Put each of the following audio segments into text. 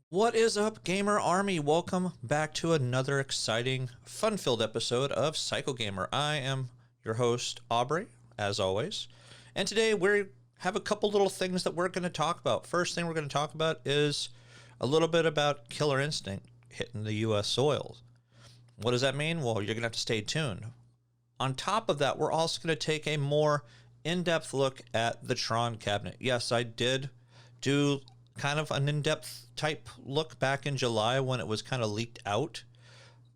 What is up, Gamer Army? Welcome back to another exciting, fun-filled episode of Psycho Gamer. I am your host, Aubrey, as always. And today we have a couple little things that we're going to talk about. First thing we're going to talk about is a little bit about Killer Instinct hitting the U.S. soil. What does that mean? Well, you're going to have to stay tuned. On top of that, we're also going to take a more in-depth look at the Tron cabinet. Yes, I did do kind of an in-depth type look back in July when it was kind of leaked out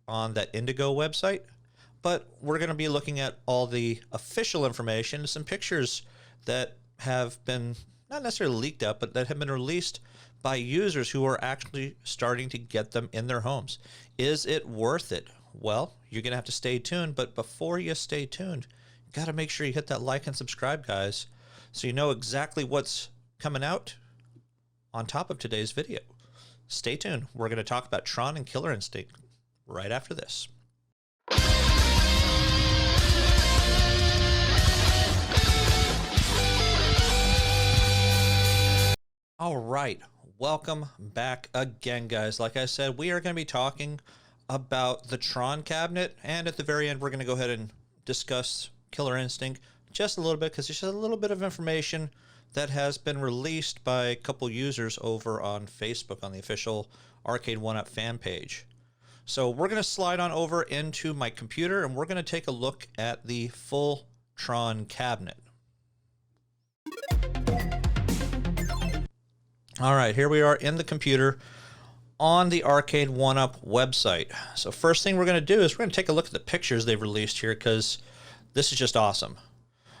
on that Indigo website. But we're going to be looking at all the official information, some pictures that have been not necessarily leaked out, but that have been released by users who are actually starting to get them in their homes. Is it worth it? Well, you're going to have to stay tuned, but before you stay tuned, you got to make sure you hit that like and subscribe, guys, so you know exactly what's coming out on top of today's video. Stay tuned. We're going to talk about Tron and Killer Instinct right after this. All right. Welcome back again, guys. Like I said, we are going to be talking about the Tron cabinet, and at the very end, we're going to go ahead and discuss Killer Instinct just a little bit because there's just a little bit of information that has been released by a couple users over on Facebook on the official Arcade1up fan page. So we're going to slide on over into my computer and we're going to take a look at the full Tron cabinet. All right, here we are in the computer on the Arcade1up website. So first thing we're going to do is we're going to take a look at the pictures they've released here because this is just awesome.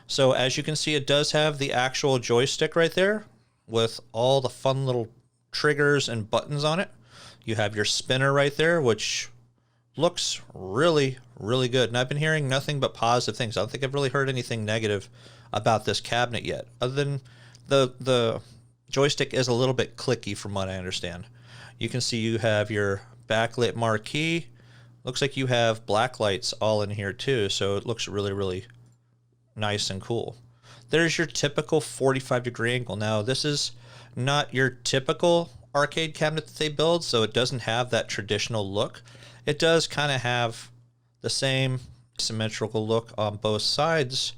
So as you can see, it does have the actual joystick right there with all the fun little triggers and buttons on it. You have your spinner right there, which looks really, really good. And I've been hearing nothing but positive things. I don't think I've really heard anything negative about this cabinet yet, other than the joystick is a little bit clicky from what I understand. You can see you have your backlit marquee. Looks like you have black lights all in here too, so it looks really, really nice and cool. There's your typical 45-degree angle. Now, this is not your typical arcade cabinet that they build, so it doesn't have that traditional look. It does kind of have the same symmetrical look on both sides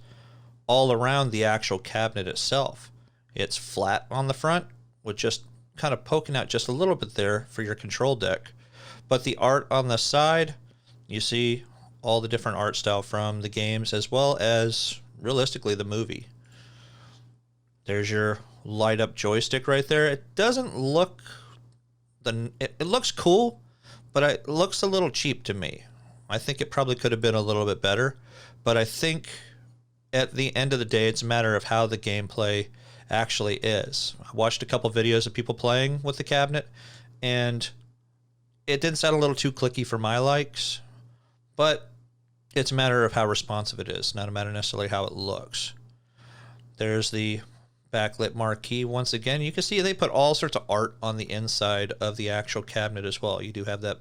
all around the actual cabinet itself. It's flat on the front with just kind of poking out just a little bit there for your control deck. But the art on the side, you see all the different art style from the games as well as realistically the movie. There's your light up joystick right there. It doesn't look it looks cool, but it looks a little cheap to me. I think it probably could have been a little bit better, but I think at the end of the day it's a matter of how the gameplay actually is. I watched a couple videos of people playing with the cabinet and it did sound a little too clicky for my likes, but it's a matter of how responsive it is, not a matter necessarily how it looks. There's the backlit marquee once again. You can see they put all sorts of art on the inside of the actual cabinet as well. You do have that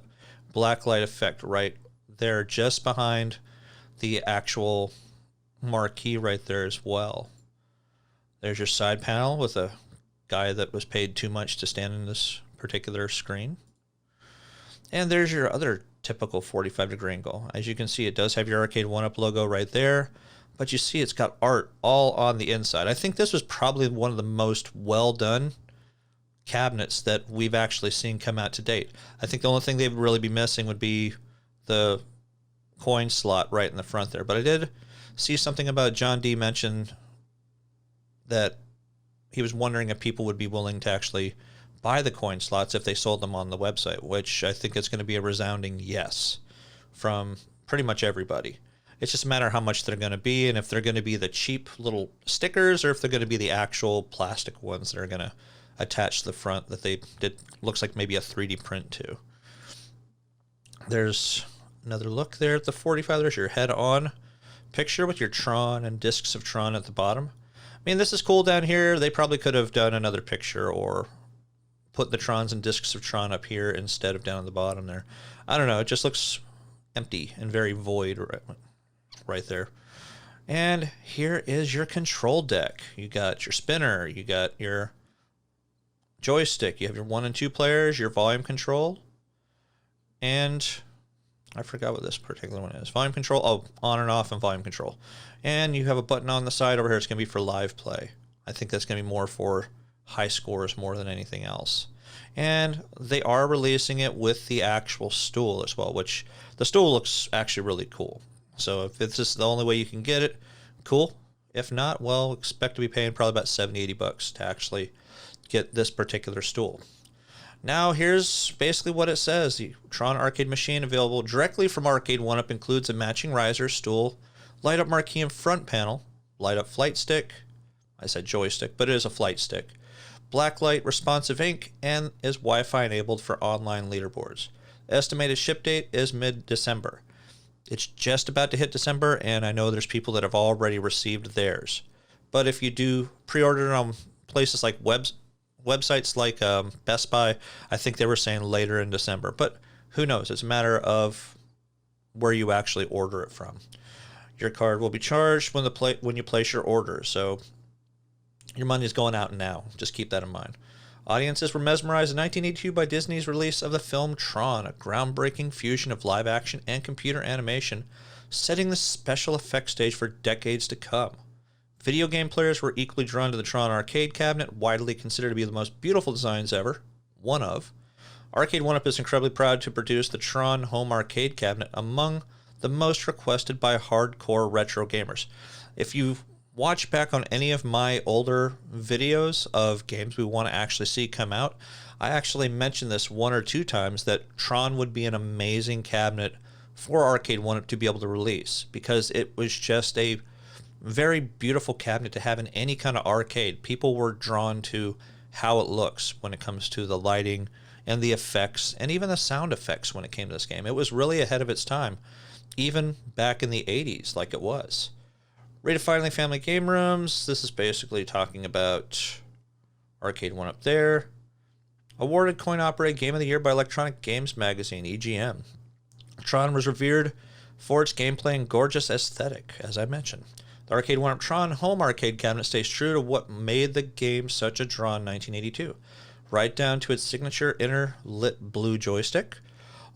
black light effect right there just behind the actual marquee right there as well. There's your side panel with a guy that was paid too much to stand in this particular screen. And there's your other typical 45-degree angle. As you can see, it does have your Arcade1up logo right there, but you see it's got art all on the inside. I think this was probably one of the most well-done cabinets that we've actually seen come out to date. I think the only thing they'd really be missing would be the coin slot right in the front there. But I did see something about John D mention that he was wondering if people would be willing to actually buy the coin slots if they sold them on the website, which I think is going to be a resounding yes from pretty much everybody. It's just a matter of how much they're going to be and if they're going to be the cheap little stickers or if they're going to be the actual plastic ones that are going to attach to the front that they did, looks like maybe a 3D print to. There's another look there at the 45. There's your head-on picture with your Tron and discs of Tron at the bottom. I mean, this is cool down here. They probably could have done another picture or put the Trons and discs of Tron up here instead of down at the bottom there. I don't know. It just looks empty and very void right there. And here is your control deck. You got your spinner. You got your joystick. You have your 1 and 2 players, your volume control, and I forgot what this particular one is. Volume control, oh, on and off and volume control. And you have a button on the side over here. It's going to be for live play. I think that's going to be more for high scores more than anything else. And they are releasing it with the actual stool as well, which the stool looks actually really cool. So if this is the only way you can get it, cool. If not, well, expect to be paying probably about 70, 80 bucks to actually get this particular stool. Now here's basically what it says. The Tron arcade machine available directly from Arcade1up includes a matching riser, stool, light up marquee and front panel, light up flight stick, I said joystick, but it is a flight stick, blacklight responsive ink, and is Wi-Fi enabled for online leaderboards. Estimated ship date is mid-December. It's just about to hit December, and I know there's people that have already received theirs. But if you do pre-order it on places like websites like Best Buy, I think they were saying later in December. But who knows? It's a matter of where you actually order it from. Your card will be charged when you place your order, so your money is going out now. Just keep that in mind. Audiences were mesmerized in 1982 by Disney's release of the film Tron, a groundbreaking fusion of live action and computer animation, setting the special effects stage for decades to come. Video game players were equally drawn to the Tron arcade cabinet, widely considered to be the most beautiful designs ever. One of. Arcade1up is incredibly proud to produce the Tron home arcade cabinet, among the most requested by hardcore retro gamers. If you watch back on any of my older videos of games we want to actually see come out, I actually mentioned this 1 or 2 times that Tron would be an amazing cabinet for Arcade1up to be able to release, because it was just a very beautiful cabinet to have in any kind of arcade. People were drawn to how it looks when it comes to the lighting and the effects and even the sound effects when it came to this game. It was really ahead of its time, even back in the 80s like it was. Rated Finally Family Game Rooms. This is basically talking about Arcade1up there. Awarded Coin-Operated Game of the Year by Electronic Games Magazine, EGM. Tron was revered for its gameplay and gorgeous aesthetic, as I mentioned. The Arcade1up Tron home arcade cabinet stays true to what made the game such a draw in 1982, right down to its signature inner lit blue joystick.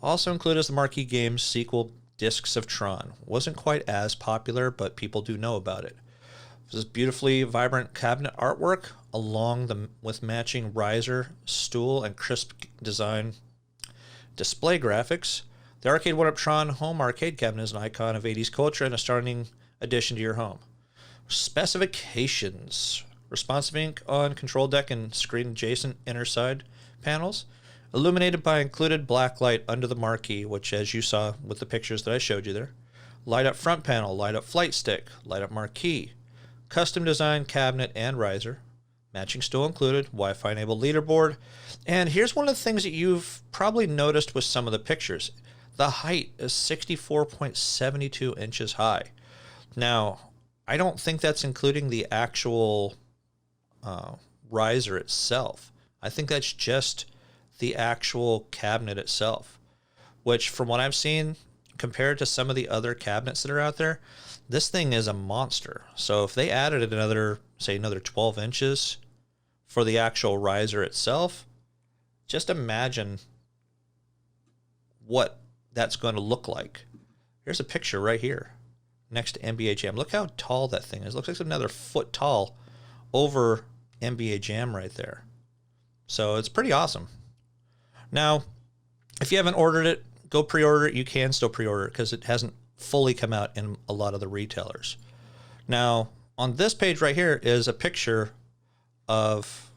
Also included as the marquee game's sequel, Discs of Tron. Wasn't quite as popular, but people do know about it. This beautifully vibrant cabinet artwork, along with matching riser, stool, and crisp design display graphics. The Arcade1up Tron home arcade cabinet is an icon of 80s culture and a stunning addition to your home. Specifications: responsive ink on control deck and screen adjacent inner side panels, illuminated by included black light under the marquee, which, as you saw with the pictures that I showed you there, light up front panel, light up flight stick, light up marquee, custom designed cabinet and riser, matching stool included, Wi-Fi enabled leaderboard. And here's one of the things that you've probably noticed with some of the pictures. The height is 64.72 inches high. Now, I don't think that's including the actual riser itself. I think that's just the actual cabinet itself, which from what I've seen, compared to some of the other cabinets that are out there, this thing is a monster. So if they added another 12 inches for the actual riser itself, just imagine what that's going to look like. Here's a picture right here next to NBA Jam. Look how tall that thing is. It looks like it's another foot tall over NBA Jam right there. So it's pretty awesome. Now, if you haven't ordered it, go pre-order it. You can still pre-order it because it hasn't fully come out in a lot of the retailers. Now, on this page right here is a picture of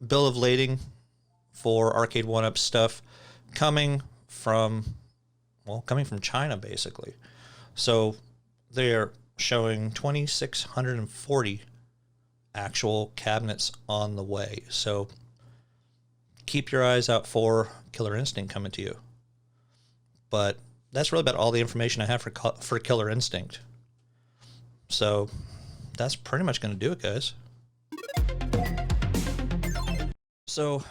bill of lading for Arcade1up stuff coming from China, basically. So they're showing 2,640 actual cabinets on the way. So keep your eyes out for Killer Instinct coming to you. But that's really about all the information I have for Killer Instinct. So that's pretty much going to do it, guys. So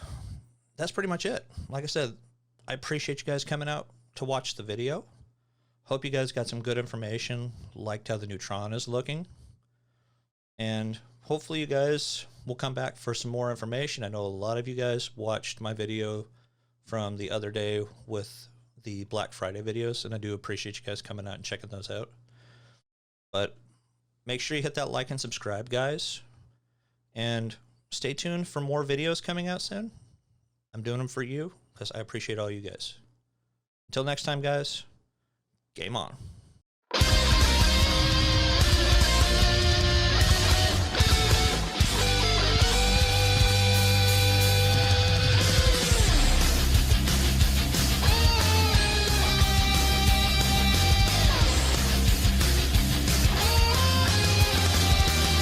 that's pretty much it. Like I said, I appreciate you guys coming out to watch the video. Hope you guys got some good information, liked how the new Tron is looking. And hopefully you guys we'll come back for some more information. I know a lot of you guys watched my video from the other day with the Black Friday videos, and I do appreciate you guys coming out and checking those out. But make sure you hit that like and subscribe, guys. And stay tuned for more videos coming out soon. I'm doing them for you because I appreciate all you guys. Until next time, guys, game on.